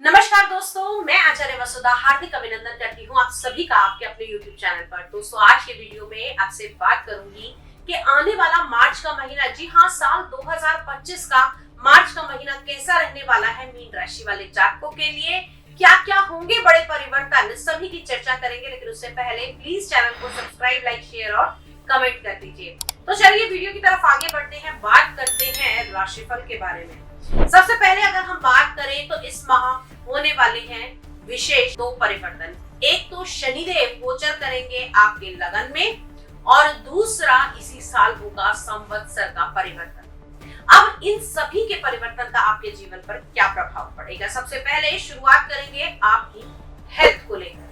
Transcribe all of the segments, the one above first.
नमस्कार दोस्तों, मैं आचार्य वसुधा हार्दिक अभिनंदन करती हूँ आप सभी का आपके अपने YouTube चैनल पर। दोस्तों, आज के वीडियो में आपसे बात करूंगी कि आने वाला मार्च का महीना, जी हाँ, साल 2025 का मार्च का महीना कैसा रहने वाला है मीन राशि वाले जातकों के लिए। क्या क्या होंगे बड़े परिवर्तन, सभी की चर्चा करेंगे। लेकिन उससे पहले प्लीज चैनल को सब्सक्राइब, लाइक, शेयर और कमेंट कर दीजिए। तो चलिए वीडियो की तरफ आगे बढ़ते हैं, बात करते हैं राशिफल के बारे में। सबसे पहले अगर हम बात करें तो इस माह होने वाले हैं विशेष दो परिवर्तन। एक तो शनिदेव गोचर करेंगे आपके लगन में और दूसरा इसी साल होगा संवत्सर का परिवर्तन। अब इन सभी के परिवर्तन का आपके जीवन पर क्या प्रभाव पड़ेगा, सबसे पहले शुरुआत करेंगे आपकी हेल्थ को लेकर।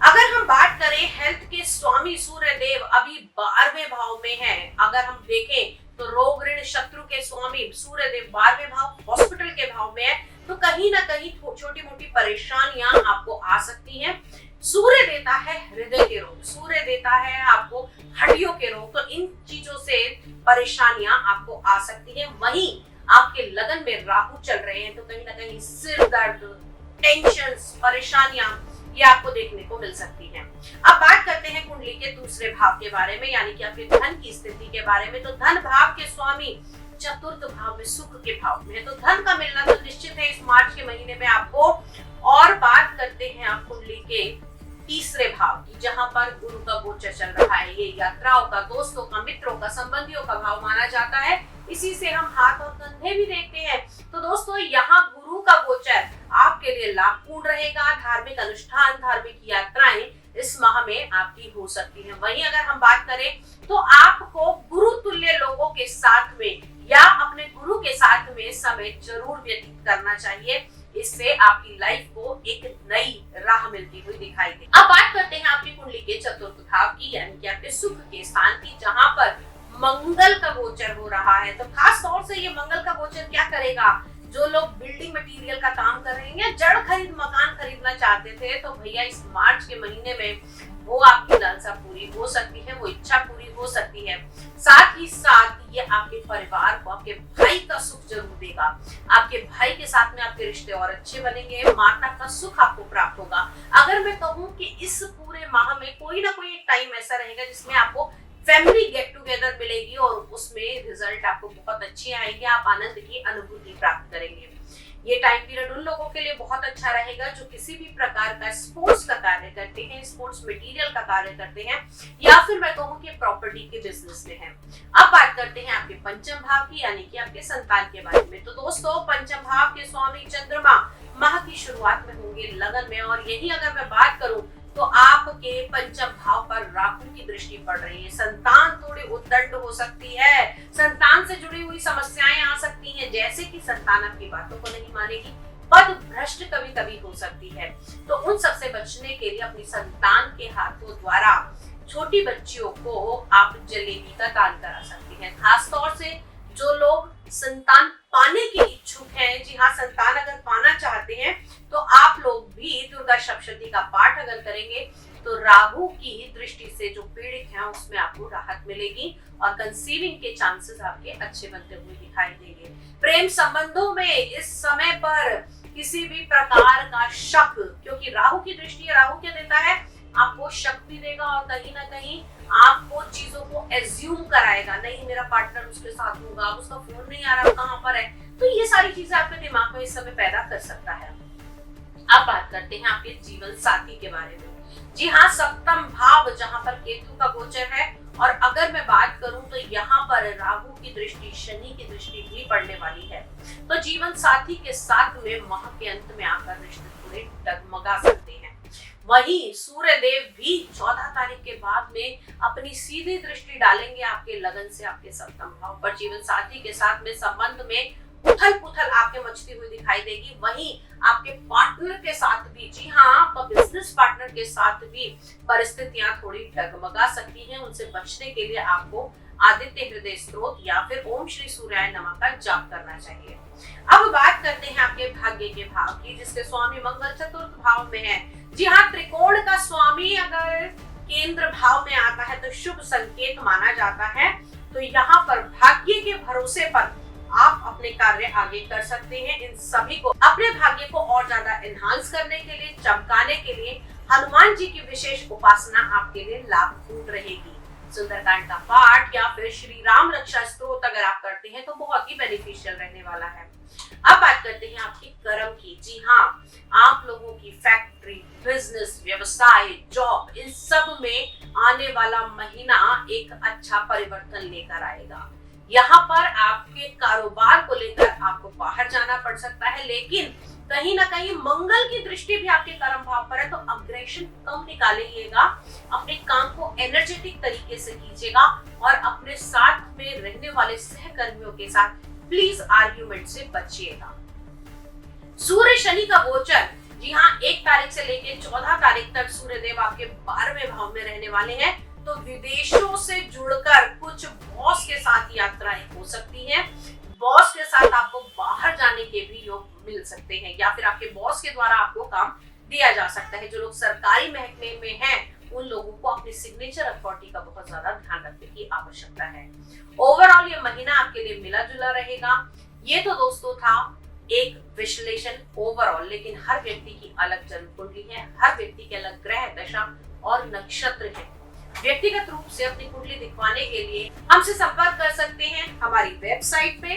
अगर हम बात करें हेल्थ के स्वामी सूर्य देव अभी 12वें भाव में हैं। अगर हम देखें तो रोग ऋण शत्रु के स्वामी सूर्य देव 12वें भाव हॉस्पिटल के भाव में है, तो कहीं ना कहीं छोटी मोटी परेशानियां आपको आ सकती हैं। सूर्य देता है हृदय के रोग, सूर्य देता है आपको हड्डियों के रोग, तो इन चीजों से परेशानियां आपको आ सकती हैं। वहीं आपके लगन में राहु चल रहे हैं, तो कहीं ना कहीं सिर दर्द, टेंशन, परेशानियां ये आपको देखने को मिल सकती है। अब बात करते हैं कुंडली के दूसरे भाव के बारे में, यानी कि आपके धन की स्थिति के बारे में। तो धन भाव के स्वामी चतुर्थ भाव में सुख के भाव में है, तो धन का मिलना तो निश्चित है इस मार्च के महीने में आपको। और बात करते हैं आप कुंडली के तीसरे भाव की, जहां पर गुरु का गोचर चल रहा है। ये यात्राओं का, दोस्तों का, मित्रों का, संबंधियों का भाव माना जाता है। इसी से हम हाथ और कंधे भी देखते हैं। तो दोस्तों, यहाँ गुरु का गोचर आपके लिए लाभपूर्ण रहेगा। धार्मिक अनुष्ठान, धार्मिक यात्राएं इस माह में आपकी हो सकती हैं। वहीं अगर हम बात करें तो आपको गुरु तुल्य लोगों के साथ में या अपने गुरु के साथ में समय जरूर व्यतीत करना चाहिए। इससे आपकी लाइफ को एक नई राह मिलती हुई दिखाई दे। अब बात करते हैं आपकी कुंडली के चतुर्थ भाव की, यानी कि आपके सुख के स्थान की, जहां पर मंगल का गोचर हो रहा है। तो खास तौर से ये मंगल का गोचर क्या करेगा, जो लोग बिल्डिंग मटेरियल का काम कर रहे हैं या जड़ खरीद, मकान खरीदना चाहते थे, तो भैया इस मार्च के महीने में वो आपकी लालसा पूरी हो सकती है, वो इच्छा पूरी हो सकती है। साथ ही साथ ये आपके परिवार को, आपके भाई का सुख जरूर देगा। आपके भाई के साथ में आपके रिश्ते और अच्छे बनेंगे, माता का सुख आपको प्राप्त होगा। अगर मैं कहूँ कि इस पूरे माह में कोई ना कोई एक टाइम ऐसा रहेगा जिसमें आपको फैमिली गेट टुगेदर मिलेगी और उसमें रिजल्ट आपको बहुत अच्छे आएंगे, आप आनंद की अनुभूति प्राप्त करेंगे। ये टाइम पीरियड उन लोगों के लिए बहुत अच्छा रहेगा जो किसी भी प्रकार का स्पोर्ट्स का कार्य करते हैं, स्पोर्ट्स मटेरियल का कार्य करते हैं, या फिर मैं कहूँ कि प्रॉपर्टी के बिजनेस में है। अब बात करते हैं आपके पंचम भाव की, यानी कि आपके संतान के बारे में। तो दोस्तों, पंचम भाव के स्वामी चंद्रमा माह की शुरुआत में होंगे लगन में, और यही अगर मैं बात करूं तो आपके पंचम भाव पर राहु की दृष्टि पड़ रही है। संतान थोड़ी उद्दंड हो सकती है, संतान से जुड़ी हुई समस्याएं आ सकती हैं, जैसे कि संतान आपकी बातों को नहीं मानेगी, पद भ्रष्ट कभी कभी हो सकती है। तो उन सब से बचने के लिए अपनी संतान के हाथों द्वारा छोटी बच्चियों को आप जलेबी का दान करा सकती हैं। खास तौर से जो लोग संतान पाने के इच्छुक हैं, जी हाँ, संतान अगर पाना चाहते हैं तो आप लोग भी दुर्गा सप्तशती का पाठ अगर करेंगे तो राहु की दृष्टि से जो पीड़ित हैं उसमें आपको राहत मिलेगी और कंसीविंग के चांसेस आपके अच्छे बनते हुए दिखाई देंगे। प्रेम संबंधों में इस समय पर किसी भी प्रकार का शक, क्योंकि राहु की दृष्टि, राहु क्या देता है, आपको शक भी देगा और कहीं ना कहीं आपको चीजों को एज्यूम कराएगा। नहीं, मेरा पार्टनर उसके साथ होगा, उसका फोन नहीं आ रहा, कहाँ पर है, तो ये सारी चीजें आपके दिमाग में इस समय पैदा कर सकता है। अब बात करते हैं आपके जीवन साथी के बारे में। जी हाँ, सप्तम भाव जहां पर केतु का गोचर है, और अगर मैं बात करूं तो यहाँ पर राहु की दृष्टि, शनि की दृष्टि भी पड़ने वाली है। तो जीवन साथी के साथ में माह के अंत में आकर रिश्ते थोड़े डगमगा सकते हैं। वहीं सूर्य देव भी 14 तारीख के बाद में अपनी सीधी दृष्टि डालेंगे आपके लगन से आपके सप्तम भाव पर। जीवन साथी के साथ में संबंध में उथल पुथल आपके मचती हुई दिखाई देगी। वहीं आपके पार्टनर के साथ भी, जी हाँ, आपका बिजनेस पार्टनर के साथ भी परिस्थितियां थोड़ी डगमगा सकती हैं। उनसे बचने के लिए आपको आदित्य हृदय स्त्रोत या फिर ओम श्री सूर्याय नमः का जाप करना चाहिए। अब बात करते हैं आपके भाग्य के भाव की, जिसके स्वामी मंगल चतुर्थ भाव में है। जी हाँ, त्रिकोण का स्वामी अगर केंद्र भाव में आता है तो शुभ संकेत माना जाता है। तो यहाँ पर भाग्य के भरोसे पर आप अपने कार्य आगे कर सकते हैं। इन सभी को अपने भाग्य को और ज्यादा एनहांस करने के लिए, चमकाने के लिए हनुमान जी की विशेष उपासना आपके लिए लाभपूर्ण रहेगी। सुंदरकांड का पाठ या फिर श्री राम रक्षा स्तोत्र अगर आप करते हैं तो बहुत ही बेनिफिशियल रहने वाला है। अब बात करते हैं आपके कर्म की। जी हाँ, आप लोगों की फैक्ट्री, बिजनेस, व्यवसाय, जॉब, इन सब में आने वाला महीना एक अच्छा परिवर्तन लेकर आएगा। यहाँ पर आपके कारोबार को लेकर आपको बाहर जाना पड़ सकता है, लेकिन कहीं ना कहीं मंगल की दृष्टि भी आपके कर्म भाव पर है, तो अग्रेशन कम निकालिएगा। अपने काम को एनर्जेटिक तरीके से कीजिएगा और अपने साथ में रहने वाले सहकर्मियों के साथ प्लीज आर्ग्यूमेंट से बचिएगा। सूर्य शनि का गोचर, जी हाँ, 1 तारीख से लेकर 14 तारीख तक सूर्य देव आपके 12वें भाव में रहने वाले हैं, तो विदेशों से जुड़कर कुछ बॉस के साथ यात्राएं हो सकती हैं। बॉस के साथ आपको बाहर जाने के भी योग मिल सकते हैं, या फिर आपके बॉस के द्वारा आपको काम दिया जा सकता है। जो लोग सरकारी महकमे में हैं, उन लोगों को अपनी सिग्नेचर अथॉरिटी का बहुत ज्यादा ध्यान रखने की आवश्यकता है। ओवरऑल ये महीना आपके लिए मिला जुला रहेगा। ये तो दोस्तों था एक विश्लेषण ओवरऑल, लेकिन हर व्यक्ति की अलग जन्म कुंडली है, हर व्यक्ति के अलग ग्रह दशा और नक्षत्र है। व्यक्तिगत रूप से अपनी कुंडली दिखवाने के लिए हमसे संपर्क कर सकते हैं हमारी वेबसाइट पे,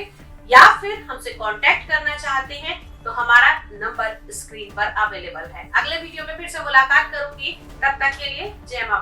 या फिर हमसे कांटेक्ट करना चाहते हैं तो हमारा नंबर स्क्रीन पर अवेलेबल है। अगले वीडियो में फिर से मुलाकात करूंगी, तब तक के लिए जय मां।